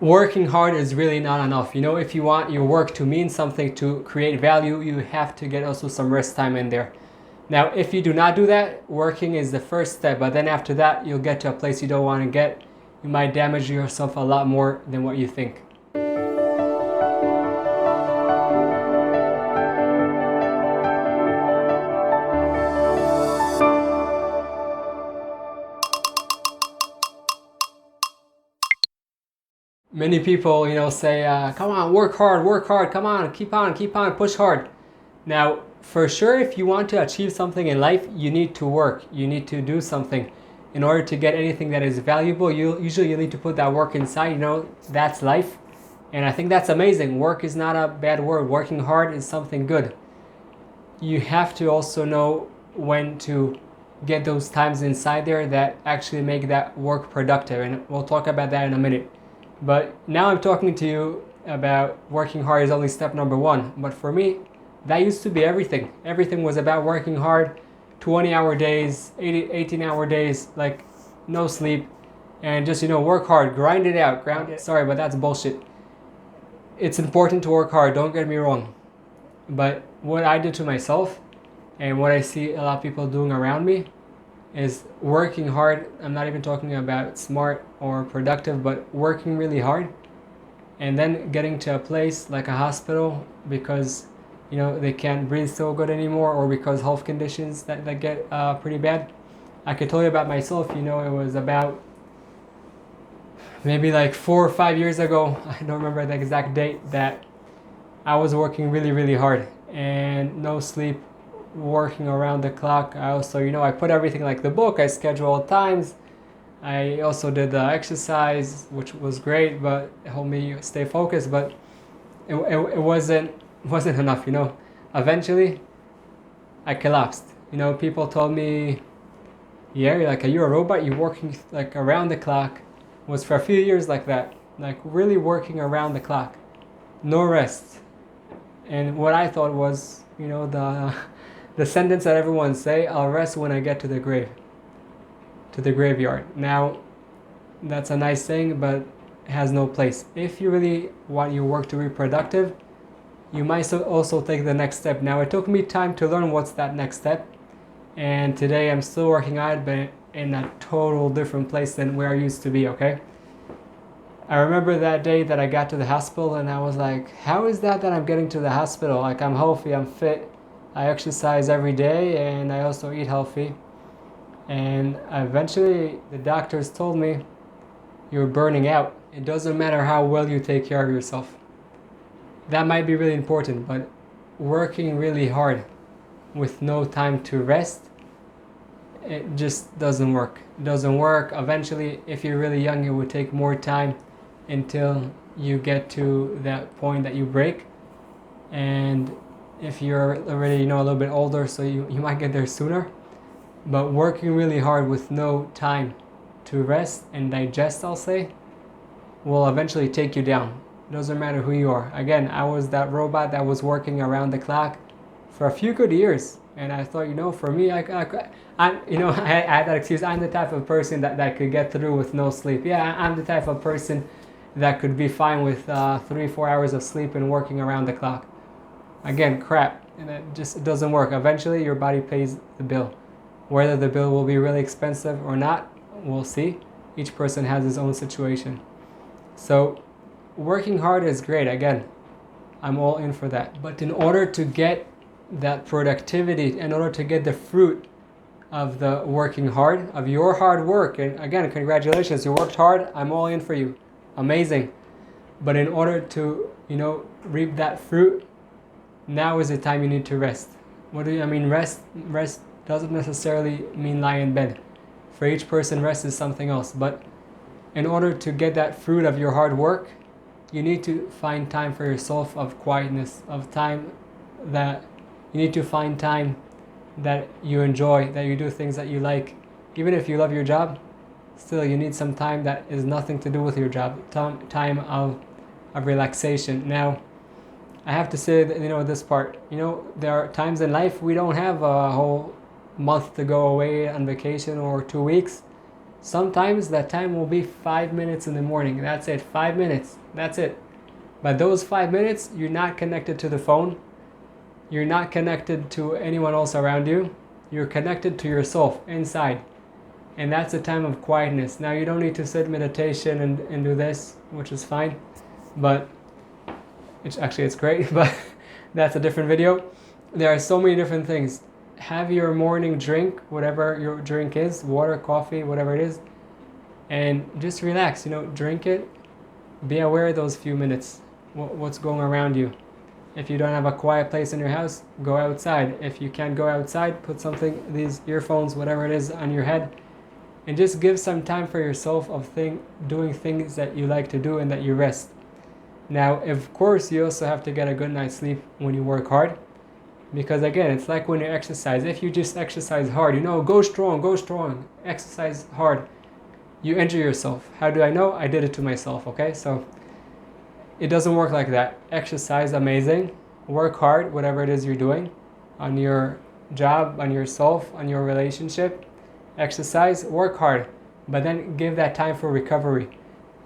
Working hard is really not enough. If you want your work to mean something, to create value, you have to get also some rest time in there. Now, if you do not do that, working is the first step, but then after that, you'll get to a place you don't want to get. You might damage yourself a lot more than what you think. Many people, say, come on, work hard, come on, keep on, push hard. Now, for sure, if you want to achieve something in life, you need to work. You need to do something. In order to get anything that is valuable, you need to put that work inside. That's life. And I think that's amazing. Work is not a bad word. Working hard is something good. You have to also know when to get those times inside there that actually make that work productive. And we'll talk about that in a minute. But now I'm talking to you about working hard is only step number one. But for me, that used to be everything. Everything was about working hard, 20-hour days, 18-hour days, like no sleep, and just, work hard, grind it out, Sorry, but that's bullshit. It's important to work hard, don't get me wrong. But what I did to myself and what I see a lot of people doing around me is working hard. I'm not even talking about smart or productive, but working really hard and then getting to a place like a hospital because they can't breathe so good anymore, or because health conditions that get pretty bad. I could tell you about myself. It was about maybe like 4 or 5 years ago, I don't remember the exact date, that I was working really, really hard and no sleep, working around the clock. I also, I put everything like the book, I scheduled times. I also did the exercise, which was great, but it helped me stay focused, but it wasn't enough. Eventually I collapsed. People told me, yeah, you're a robot, you're working like around the clock. It was for a few years like that, like really working around the clock, no rest. And what I thought was, the sentence that everyone say, I'll rest when I get to the graveyard. Now, that's a nice thing, but it has no place. If you really want your work to be productive, you might also take the next step. Now, it took me time to learn what's that next step, and today I'm still working on it, but in a total different place than where I used to be, okay? I remember that day that I got to the hospital and I was like, how is that I'm getting to the hospital? Like, I'm healthy, I'm fit, I exercise every day, and I also eat healthy. And eventually the doctors told me, you're burning out. It doesn't matter how well you take care of yourself. That might be really important, but working really hard with no time to rest, it just doesn't work. It doesn't work. Eventually, if you're really young, it would take more time until you get to that point that you break. And if you're already, a little bit older, so you might get there sooner. But working really hard with no time to rest and digest, I'll say, will eventually take you down. It doesn't matter who you are. Again, I was that robot that was working around the clock for a few good years. And I thought, for me, I had that excuse. I'm the type of person that could get through with no sleep. Yeah, I'm the type of person that could be fine with 3-4 hours of sleep and working around the clock. Again, crap. And it doesn't work. Eventually, your body pays the bill. Whether the bill will be really expensive or not, we'll see. Each person has his own situation. So, working hard is great. Again, I'm all in for that. But in order to get that productivity, in order to get the fruit of the working hard, of your hard work, and again, congratulations, you worked hard, I'm all in for you. Amazing. But in order to, reap that fruit, now is the time you need to rest. What do I mean rest? Rest doesn't necessarily mean lie in bed. For each person, rest is something else. But in order to get that fruit of your hard work, you need to find time for yourself of quietness, of time that you need to find time that you enjoy, that you do things that you like. Even if you love your job, still you need some time that is nothing to do with your job, time of relaxation. Now, I have to say that, this part, there are times in life we don't have a whole month to go away on vacation or 2 weeks. Sometimes that time will be 5 minutes in the morning. That's it, 5 minutes. That's it. But those 5 minutes, you're not connected to the phone. You're not connected to anyone else around you. You're connected to yourself inside. And that's a time of quietness. Now you don't need to sit meditation and do this, which is fine. But it's great, but that's a different video. There are so many different things. Have your morning drink, whatever your drink is, water, coffee, whatever it is, and just relax, drink it. Be aware of those few minutes, what's going around you. If you don't have a quiet place in your house, go outside. If you can't go outside, put these earphones, whatever it is, on your head, and just give some time for yourself of doing things that you like to do and that you rest. Now, of course, you also have to get a good night's sleep when you work hard. Because again, it's like when you exercise. If you just exercise hard, go strong, exercise hard, you injure yourself. How do I know? I did it to myself, okay? So it doesn't work like that. Exercise, amazing. Work hard, whatever it is you're doing, on your job, on yourself, on your relationship. Exercise, work hard, but then give that time for recovery.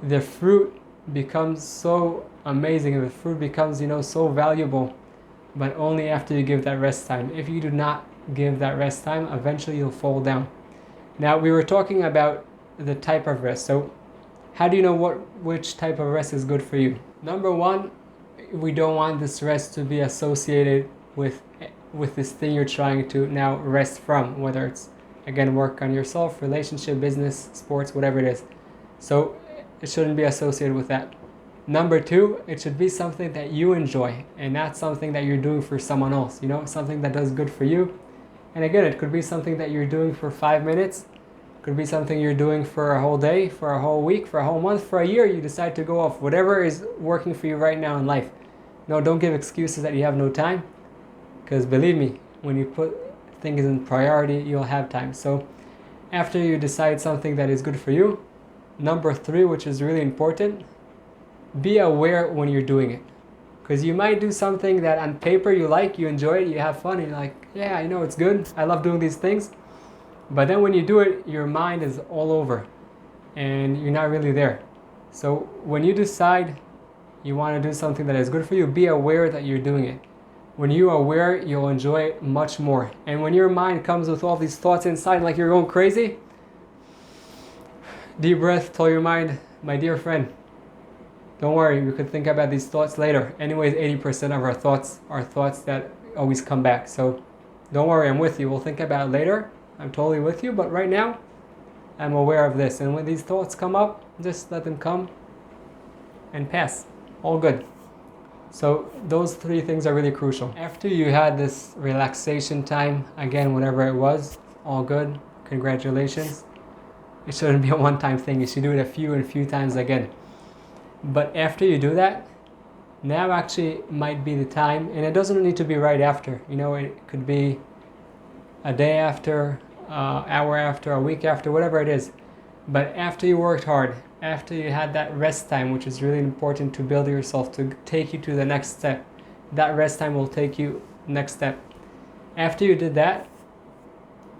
The fruit becomes so amazing. The fruit becomes, so valuable, but only after you give that rest time. If you do not give that rest time, eventually you'll fall down. Now, we were talking about the type of rest. So how do you know which type of rest is good for you? Number one, we don't want this rest to be associated with this thing you're trying to now rest from, whether it's, again, work on yourself, relationship, business, sports, whatever it is. So it shouldn't be associated with that. Number two, it should be something that you enjoy and not something that you're doing for someone else, something that does good for you. And again, it could be something that you're doing for 5 minutes, could be something you're doing for a whole day, for a whole week, for a whole month, for a year. You decide to go off, whatever is working for you right now in life. No, don't give excuses that you have no time, because believe me, when you put things in priority, you'll have time. So after you decide something that is good for you, number three, which is really important, be aware when you're doing it. Because you might do something that on paper you like, you enjoy it, you have fun, and you're like, yeah, I know it's good, I love doing these things. But then when you do it, your mind is all over and you're not really there. So when you decide you want to do something that is good for you, be aware that you're doing it. When you're aware, you'll enjoy it much more. And when your mind comes with all these thoughts inside like you're going crazy, deep breath, tell your mind, my dear friend, don't worry, we could think about these thoughts later. Anyways, 80% of our thoughts are thoughts that always come back. So don't worry, I'm with you. We'll think about it later. I'm totally with you, but right now, I'm aware of this. And when these thoughts come up, just let them come and pass. All good. So those three things are really crucial. After you had this relaxation time, again, whatever it was, all good. Congratulations. It shouldn't be a one-time thing. You should do it a few times again. But after you do that, now actually might be the time, and it doesn't need to be right after. It could be a day after, hour after, a week after, whatever it is. But after you worked hard, after you had that rest time, which is really important to build yourself, to take you to the next step. That rest time will take you next step. After you did that,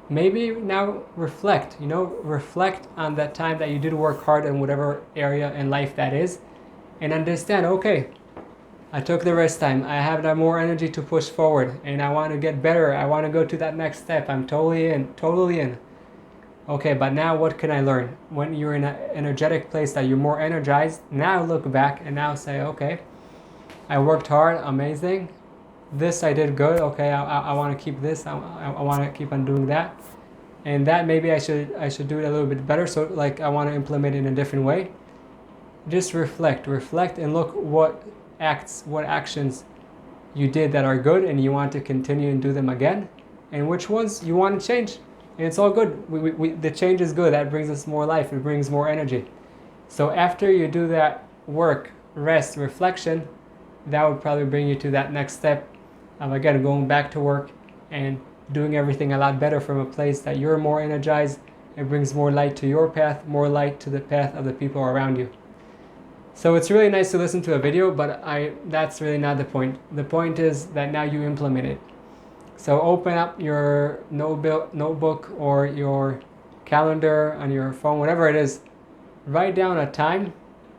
maybe now reflect, reflect on that time that you did work hard in whatever area in life that is, and understand, okay, I took the rest time, I have that more energy to push forward, and I want to get better, I want to go to that next step, I'm totally in. Okay, but now what can I learn? When you're in an energetic place that you're more energized, now look back and now say, okay, I worked hard, amazing. This I did good, okay, I want to keep this, I want to keep on doing that. And that maybe I should do it a little bit better, so like I want to implement it in a different way. Just reflect and look what actions you did that are good and you want to continue and do them again, and which ones you want to change. And it's all good. The change is good. That brings us more life. It brings more energy. So after you do that work, rest, reflection, that would probably bring you to that next step of, again, going back to work and doing everything a lot better from a place that you're more energized. It brings more light to your path, more light to the path of the people around you. So it's really nice to listen to a video, but that's really not the point. The point is that now you implement it. So open up your notebook or your calendar, on your phone, whatever it is, write down a time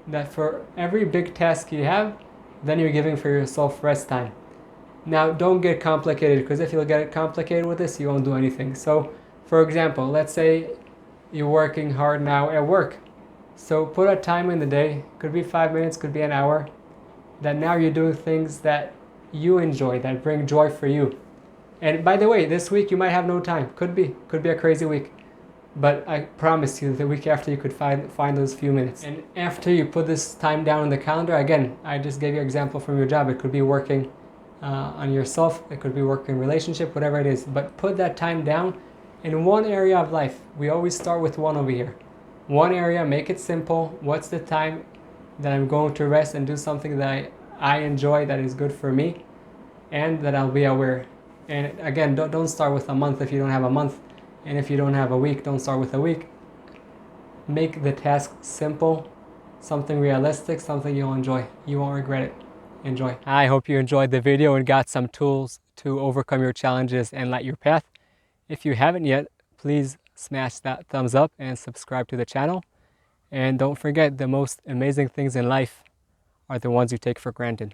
that for every big task you have, then you're giving for yourself rest time. Now, don't get complicated, because if you'll get complicated with this, you won't do anything. So, for example, let's say you're working hard now at work. So put a time in the day, could be 5 minutes, could be an hour, that now you're doing things that you enjoy, that bring joy for you. And by the way, this week you might have no time. Could be a crazy week. But I promise you, the week after you could find those few minutes. And after you put this time down in the calendar, again, I just gave you an example from your job. It could be working on yourself, it could be working relationship, whatever it is. But put that time down in one area of life. We always start with one over here. One area, make it simple. What's the time that I'm going to rest and do something that I enjoy, that is good for me, and that I'll be aware. And again, don't start with a month if you don't have a month. And if you don't have a week, don't start with a week. Make the task simple, something realistic, something you'll enjoy. You won't regret it. Enjoy. I hope you enjoyed the video and got some tools to overcome your challenges and light your path. If you haven't yet, please smash that thumbs up and subscribe to the channel. And don't forget, the most amazing things in life are the ones you take for granted.